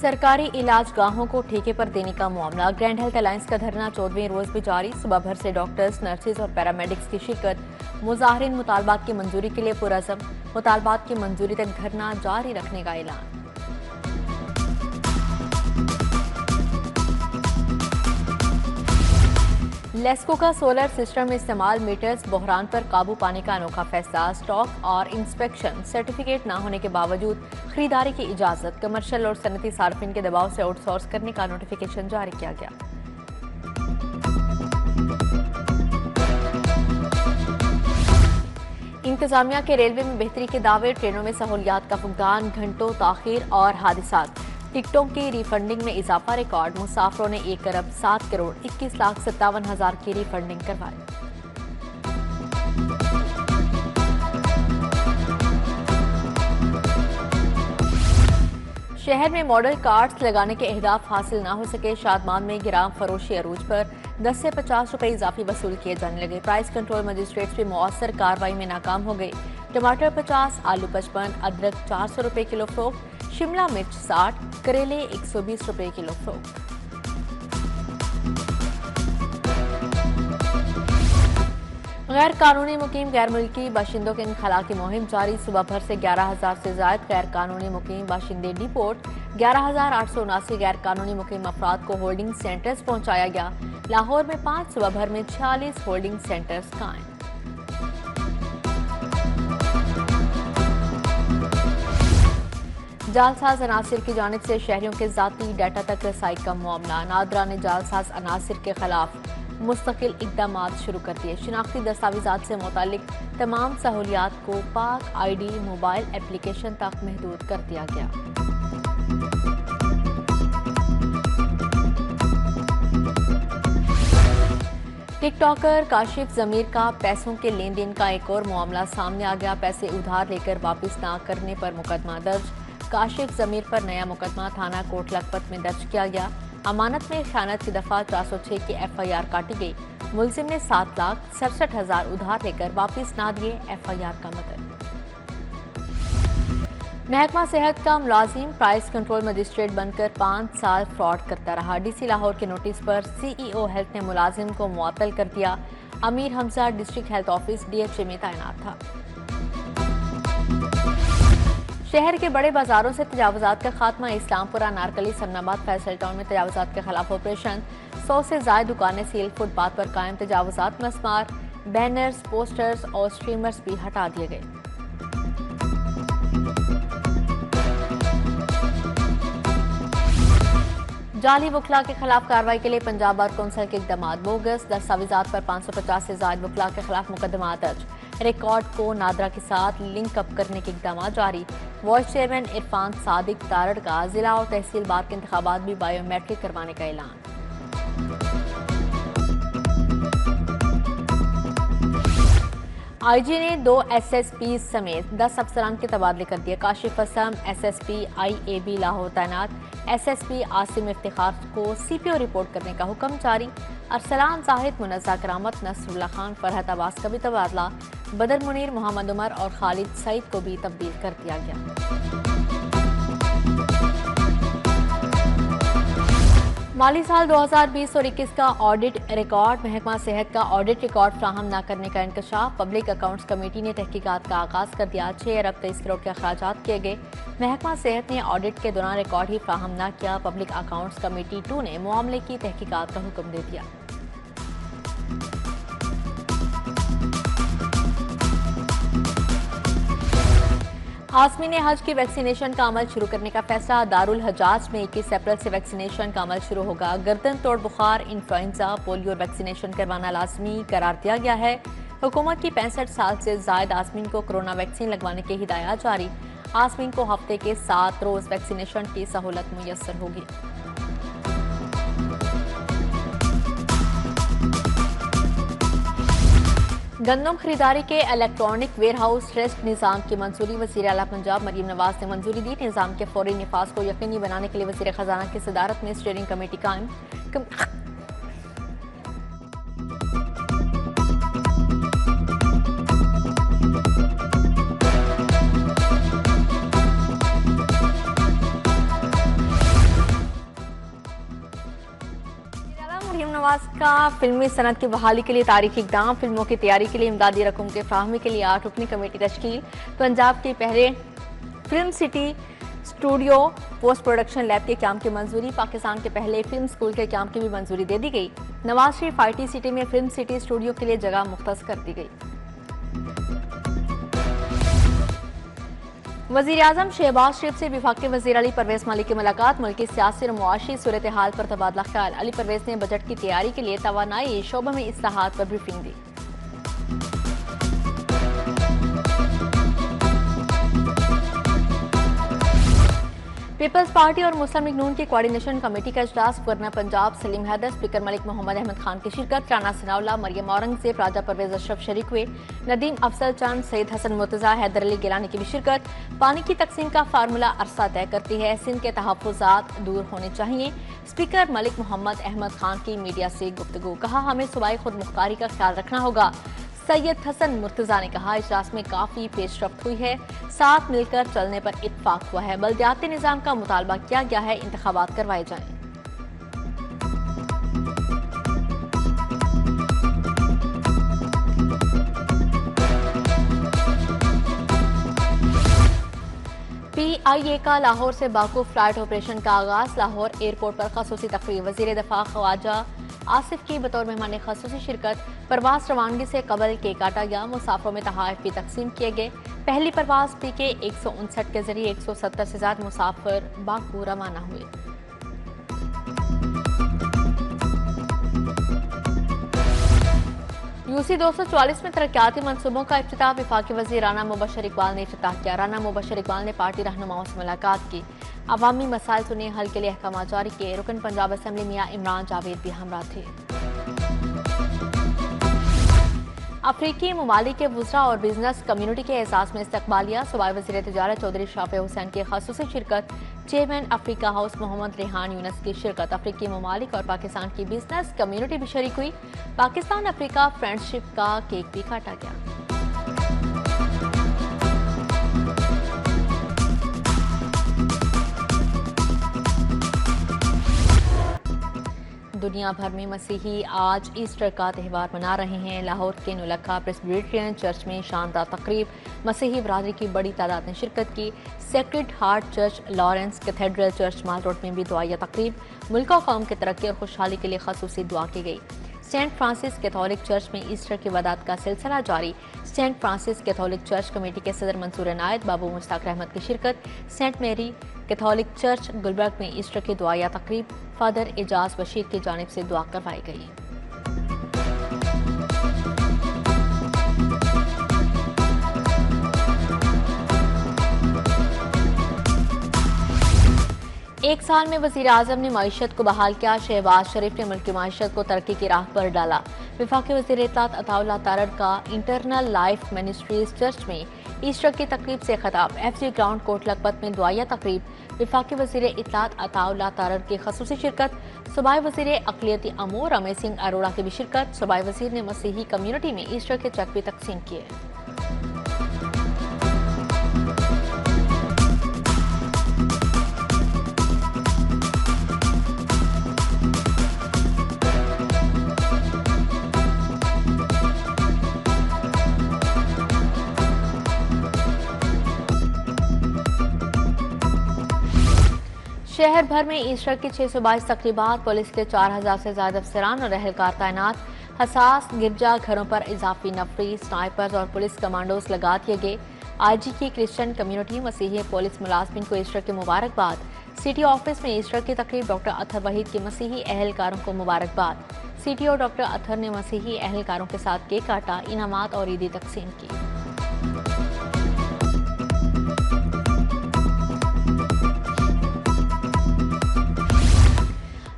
सरकारी इलाज गाहों को ठेके पर देने का मामला। ग्रैंड हेल्थ अलायंस का धरना 14वें रोज भी जारी। सुबह भर से डॉक्टर्स, नर्सेज और पैरामेडिक्स की शिरकत। मुजाहिरीन मुतालबात की मंजूरी के लिए पुरअज़म। मुतालबात की मंजूरी तक धरना जारी रखने का ऐलान। लेस्को का सोलर सिस्टम में इस्तेमाल मीटर्स बहरान पर काबू पाने का अनोखा फैसला। स्टॉक और इंस्पेक्शन सर्टिफिकेट न होने के बावजूद खरीदारी की इजाजत। कमर्शियल और सनती सार्फिन के दबाव से आउटसोर्स करने का नोटिफिकेशन जारी किया गया। इंतजामिया के रेलवे में बेहतरी के दावे। ट्रेनों में सहूलियात का फुकदान, घंटों ताखीर और हादिसात। टिकटों की रिफंडिंग में इजाफा रिकॉर्ड। मुसाफरों ने 1 अरब 7 करोड़ 21,57,000 की रिफंडिंग करवाई। शहर में मॉडल कार्ड्स लगाने के अहदाफ हासिल ना हो सके। शादमान में गिराम फरोशी अरूज पर 10 से 50 रुपए इजाफी वसूल किए जाने लगे। प्राइस कंट्रोल मजिस्ट्रेट्स भी मौसर कार्रवाई में नाकाम हो गए। टमाटर 50, आलू 55, अदरक 400 रुपए किलो फरोख्त। शिमला मिर्च 60, करेले 120 रुपए किलो फरोख्त। गैर कानूनी मुकीम गैर मुल्की बाशिंदों के इनखला की मुहिम जारी। सुबह भर से 11,000 से ज्यादा गैर कानूनी मुकीम बाशिंदे डिपोर्ट। 11,879 गैर कानूनी मुकीम अफराद को होल्डिंग सेंटर्स पहुंचाया गया। लाहौर में 5, सुबह भर में 46 होल्डिंग सेंटर्स कायम। जालसाज अनासिर की जानिब से शहरियों के जाती डाटा तक रसाई का मामला। नादरा ने जालसाज अनासिर के खिलाफ मुस्तकिल इकदाम शुरू कर दिए। शिनाख्ती दस्तावेजात से मुतालिक तमाम सहूलियात को पाक ID मोबाइल एप्लीकेशन तक महदूद कर दिया गया। टिकटॉकर काशिफ जमीर का पैसों के लेन देन का एक और मामला सामने आ गया। पैसे उधार लेकर वापस ना करने पर मुकदमा दर्ज। काशिफ जमीर पर नया मुकदमा थाना कोट लखपत में दर्ज किया गया। अमानत में खयानत की दफा 406 की FIR काटी गई। मुलजिम ने 7,67,000 उधार लेकर वापस ना दिए। FIR का मतलब। महकमा सेहत का मुलाजिम प्राइस कंट्रोल मजिस्ट्रेट बनकर 5 साल फ्रॉड करता रहा। DC लाहौर के नोटिस पर CEO हेल्थ ने मुलाजिम को मुअत्तल कर दिया। Amir Hamza district health office DHA में तैनात था। शहर के बड़े बाजारों से तजावुजात का खात्मा। इस्लामपुरा, नारकली, सन्नाबाद, फैसल टाउन में तजावुजात के खिलाफ ऑपरेशन। 100 से ज्यादा दुकानें सील। फुटपाथ पर कायम तजावुजात मस्मार। बैनर्स, पोस्टर्स और स्ट्रीमर्स भी हटा दिए गए। जाली वकला के खिलाफ कार्रवाई के लिए पंजाब बार कौंसिल के इकदाम। बोगस दस्तावेजात पर 550 से ज्यादा वकला के खिलाफ मुकदमा दर्ज। रिकॉर्ड को नादरा के साथ लिंक अप करने के इकदाम जारी। वाइस चेयरमैन इरफान सादिक तारड़ का जिला और तहसील बार के इंतखाबात भी बायोमेट्रिक करवाने का ऐलान। IG ने 2 SSP समेत 10 अफसरान के तबादले कर दिए। काशिफ असम SSP IAB लाहौर तैनात। SSP आसिम इफ्तिखार को CPO रिपोर्ट करने का हुक्म जारी। अरसलान जाहिद, मुनज़्ज़ा करामत, नसरुल्लाह खान, फरहत अब्बास का भी तबादला। बदर मुनीर, मोहम्मद उमर और खालिद सईद को भी तब्दील कर दिया गया। माली साल 2020 और 21 का ऑडिट रिकॉर्ड। महकमा सेहत का ऑडिट रिकॉर्ड फ्राहम न करने का इंकशाफ। पब्लिक अकाउंट्स कमेटी ने तहकीकात का आगाज कर दिया। 6 अरब 23 करोड़ के अखराजात किए गए। महकमा सेहत ने ऑडिट के दौरान रिकॉर्ड ही फ्राहम न किया। पब्लिक अकाउंट्स कमेटी 2 ने मामले की तहकीकात का हुक्म दे दिया। आसमीन हज की वैक्सीनेशन का अमल शुरू करने का फैसला। दारुल हजाज में 21 अप्रैल से वैक्सीनेशन का अमल शुरू होगा। गर्दन तोड़ बुखार, इन्फ्लुएंजा, पोलियो वैक्सीनेशन करवाना लाजमी करार दिया गया है। हुकूमत की 65 साल से जायद आसमीन को कोरोना वैक्सीन लगवाने की हिदायत जारी। आसमीन को हफ्ते के 7 रोज वैक्सीनेशन की सहूलत मुयस्सर होगी। गंदम खरीदारी के इलेक्ट्रॉनिक वेयरहाउस ट्रस्ट निज़ाम की मंजूरी। वज़ीर आला पंजाब मरीम नवाज ने मंजूरी दी। निज़ाम के फौरी निफाज को यकीनी बनाने के लिए वज़ीर खजाना की सदारत में स्टीयरिंग कमेटी कायम। आगाज का फिल्मी सनत की बहाली के लिए तारीखी इकदाम, फिल्मों की तैयारी के लिए इमदादी रकम के फराहमी के लिए 8 रुकनी कमेटी तश्कील, पंजाब के पहले film city studio post production lab के काम की मंजूरी, पाकिस्तान के पहले फिल्म स्कूल के काम की भी मंजूरी दे दी गई। नवाज शरीफ IT सिटी में फिल्म सिटी स्टूडियो के लिए जगह मुख्तस कर दी गई। वज़ीर-ए-आज़म शहबाज शरीफ से वफाकी वज़ीर अली परवेज मलिक की मुलाकात, मुल्क की सियासी और मुआशी सूरत हाल पर तबादला ख्याल। अली परवेज ने बजट की तैयारी के लिए तवानाई शोबे में इस्लाहात पर ब्रीफिंग दी। पीपल्स पार्टी और मुस्लिम लीग नून की कोऑर्डिनेशन कमेटी का इजलास, गवर्नर पंजाब सलीम हैदर, स्पीकर मलिक मोहम्मद अहमद खान की शिरकत, राना सनाउल्लाह, मरियम औरंगजेब, राजा परवेज अशरफ शरीक हुए, नदीम अफजल चंद, सईद हसन मुर्तजा, हैदर अली गिलानी की भी शिरकत। पानी की तकसीम का फार्मूला अरसा तय करती है, सिंध के तहफ़्फ़ुज़ात दूर होने चाहिए। स्पीकर मलिक मोहम्मद अहमद खान की मीडिया से गुफ्तगू, कहा हमें सूबाई खुद मुख्तारी का ख्याल रखना होगा। सैयद हसन मुर्तजा ने कहा इजलास में काफी पेशरफ्त हुई है, साथ मिलकर चलने पर इत्तेफाक हुआ है, बल्दियाती निजाम का मुतालबा किया गया है, इंतखाबात करवाए जाएं। PIA का लाहौर से बाकू फ्लाइट ऑपरेशन का आगाज, लाहौर एयरपोर्ट पर खसूसी तकरीब, वजीर दफा ख्वाजा आसिफ की बतौर मेहमान खसूसी शिरकत। परवाज रवानगी से कबल केक काटा गया, मुसाफरों में तहाइफ भी तकसीम किए गए। पहली परवाज PK 159 के जरिए 170 से ज्यादा मुसाफिर बाकू रवाना हुए। UC 244 में तरक्याती मनसूबों का इफ्तिताह, वफाकी वज़ीर राना मुबशर इकबाल ने इफ्तिताह किया। राना मुबशर इकबाल ने पार्टी रहनुमाओं से मुलाकात की, अवामी मसाइल सुने, हल के लिए अहकाम जारी किए। रुकन पंजाब असम्बली मियां इमरान जावेद भी हमरा थे। अफ्रीकी ममालिक के वुज़रा और बिजनेस कम्युनिटी के एहसास में इस्तकबालिया, सूबाई वज़ीर तिजारत चौधरी शाफे हुसैन की खसूसी शिरकत, chairman Africa house Mohammad Rehan Younus की शिरकत। अफ्रीकी ममालिक और पाकिस्तान की बिजनेस कम्युनिटी भी शरीक हुई। पाकिस्तान अफ्रीका फ्रेंडशिप का केक भी काटा गया। दुनिया भर में मसीही आज ईस्टर का त्यौहार मना रहे हैं। लाहौर के नुलखा प्रेस्बिटेरियन चर्च में शानदार तकरीब, मसीही बरादरी की बड़ी तादाद ने शिरकत की। Sacred heart church, Lawrence cathedral church, mall road में भी दुआया तकरीब, मुल्क और कौम की तरक्की और खुशहाली के लिए खसूसी दुआ की गई। सेंट फ्रांसिस कैथोलिक चर्च में ईस्टर की वदात का सिलसिला जारी, saint Francis Catholic church committee के सदर मंसूर इनायत, बाबू मुश्ताक रहमत की शिरकत। सेंट मेरी कैथोलिक चर्च गुलबर्ग में ईस्टर की दुआया तकरीब, फादर एजाज बशीर की जानिब से दुआ करवाई गई। एक साल में वज़ीर आज़म ने मईशत को बहाल किया, शहबाज शरीफ ने मुल्क की मईशत को तरक्की की राह पर डाला। वफाकी वज़ीर इत्तलात अताउल्लाह तारड़ का इंटरनल लाइफ मिनिस्ट्रीज चर्च में ईस्टर की तकरीब से खिताब, FG ग्राउंड कोट लखपत में दुआया तकरीब, वफाकी वज़ीर इत्तलात अताउल्लाह तारड़ की खसूसी शिरकत। सूबाई वज़ीर अक़लियती अमूर रमेश सिंह अरोड़ा की भी शिरकत। सूबाई वज़ीर ने मसीही कम्युनिटी में ईस्टर के चेक भी तकसीम किए। शहर भर में ईस्टर की 622 तकरीबात, पुलिस के 4000 से ज्यादा अफसरान और अहलकार तैनात। हसास गिरजा घरों पर इजाफी नफरी, स्नाइपर्स और पुलिस कमांडोज लगा दिए गए। IG की क्रिश्चियन कम्युनिटी मसीही पुलिस मुलाजमिन को ईस्टर की मुबारकबाद। सिटी ऑफिस में ईस्टर की तकरीब, डॉक्टर अतहर वहीद के मसीही अहलकारों को मुबारकबाद। CTO डॉक्टर अतहर ने मसीही अहलकारों के साथ केक काटा, इनामात और ईदी तकसीम की।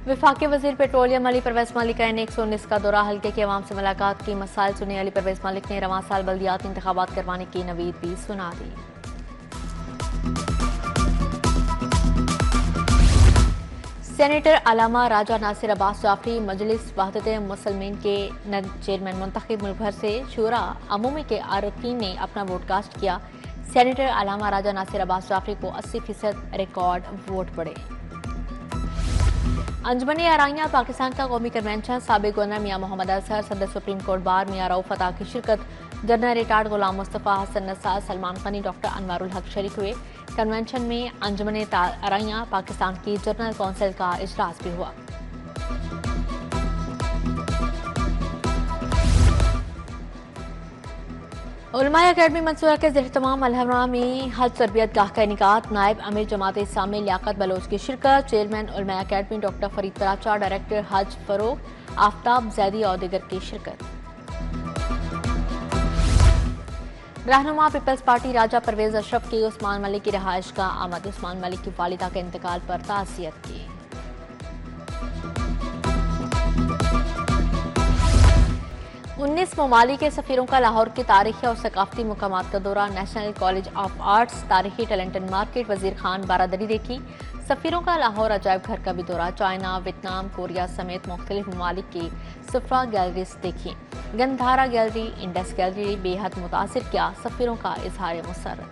वफाकी वज़ीर पेट्रोलियम अली परवेज मलिक का N119 का दौरा, हल्के के अवाम से मुलाकात की, मसाइल सुने। अली परवेज मलिक ने रवां साल बल्दियाती इंतखाबात करवाने की नवीद भी सुना दी। सेनेटर अलामा राजा नासिर अब्बास जाफरी मजलिस वहदत मुसलमीन के चेयरमैन मुंतखब, मुल्क भर से शूरा अमूमी के अरकान ने अपना वोट कास्ट किया। सेनेटर अलामा राजा नासिर अब्बास जाफरी को 80% रिकॉर्ड वोट पड़े। अंजुमन आराइयां पाकिस्तान का कौमी कन्वेंशन, साबिक गवर्नर मियां मोहम्मद अजहर, सदर सुप्रीम कोर्ट बार मियां रऊफ अता की शिरकत, जनरल रिटायर्ड गुलाम मुस्तफ़ा, हसन नसार, सलमान खनी, डॉक्टर अनवारुल हक शरीक हुए। कन्वेंशन में अंजुमन आराइयां पाकिस्तान की जनरल कौंसिल का इजलास भी हुआ। उलमाए अकेडमी मंसूरा के ज़ेर-ए-तमाम अलहमरा में हज तरबियत गाह का इनेकात, नायब अमीर जमात इस्लामी लियाकत बलोच की शिरकत, चेयरमैन उलमाए academy doctor Farid Paracha, director हज फरोग आफ्ताब जैदी और दीगर की शिरकत। रहनुमा पीपल्स पार्टी राजा परवेज अशरफ की उस्मान मलिक की रिहाइश का आमद, उस्मान मलिक की वालिदा के इंतकाल पर ताज़ियत की। 19 ममालिक के सफ़ीरों का लाहौर के तारीखी और सकाफती मुकामात का दौरा, नेशनल कॉलेज ऑफ आर्ट्स, तारीखी टैलेंटेड मार्केट, वजीर खान बारादरी देखी। सफ़ीरों का लाहौर अजायब घर का भी दौरा, चाइना, वियतनाम, कोरिया समेत मुख्तलिफ ममालिक की सफरा गैलरीज देखी। गंधारा गैलरी, इंडस गैलरी बेहद मुतासिर किया, सफ़ीरों का इजहार मुसर्रत।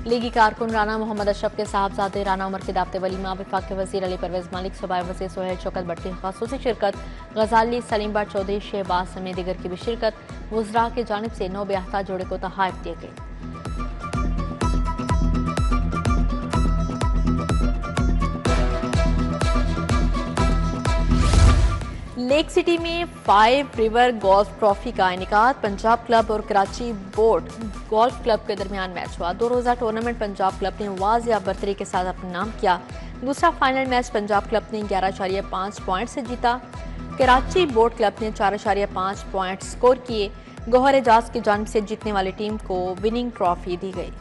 लीगी कारकुन राना मोहम्मद अशरफ के साहबजादे राना उमर के दावते वलीमा, वफाक के वजीर अली परवेज मलिक, सूबाई वज़ीर सोहेल शौकत भट्ट की ख़ासूसी शिरकत, गजाली सलीम भट्ट चौधरी, शहबाज समेत दीगर की भी शिरकत। वज़रा की जानिब से 9 ब्याहता जोड़े को तोहफ़े दिए गए। लेक सिटी में 5 रिवर गोल्फ ट्रॉफी का इनेकाद, पंजाब क्लब और कराची बोर्ड गोल्फ क्लब के दरमियान मैच हुआ। 2 रोज़ा टूर्नामेंट पंजाब क्लब ने वाज़िया बरतरी के साथ अपने नाम किया। दूसरा फाइनल मैच पंजाब क्लब ने 11.5 पॉइंट से जीता। कराची बोर्ड क्लब ने 4.5 पॉइंट स्कोर किए। गौहर एजाज की जानिब से जीतने वाली टीम को विनिंग ट्रॉफी दी गई।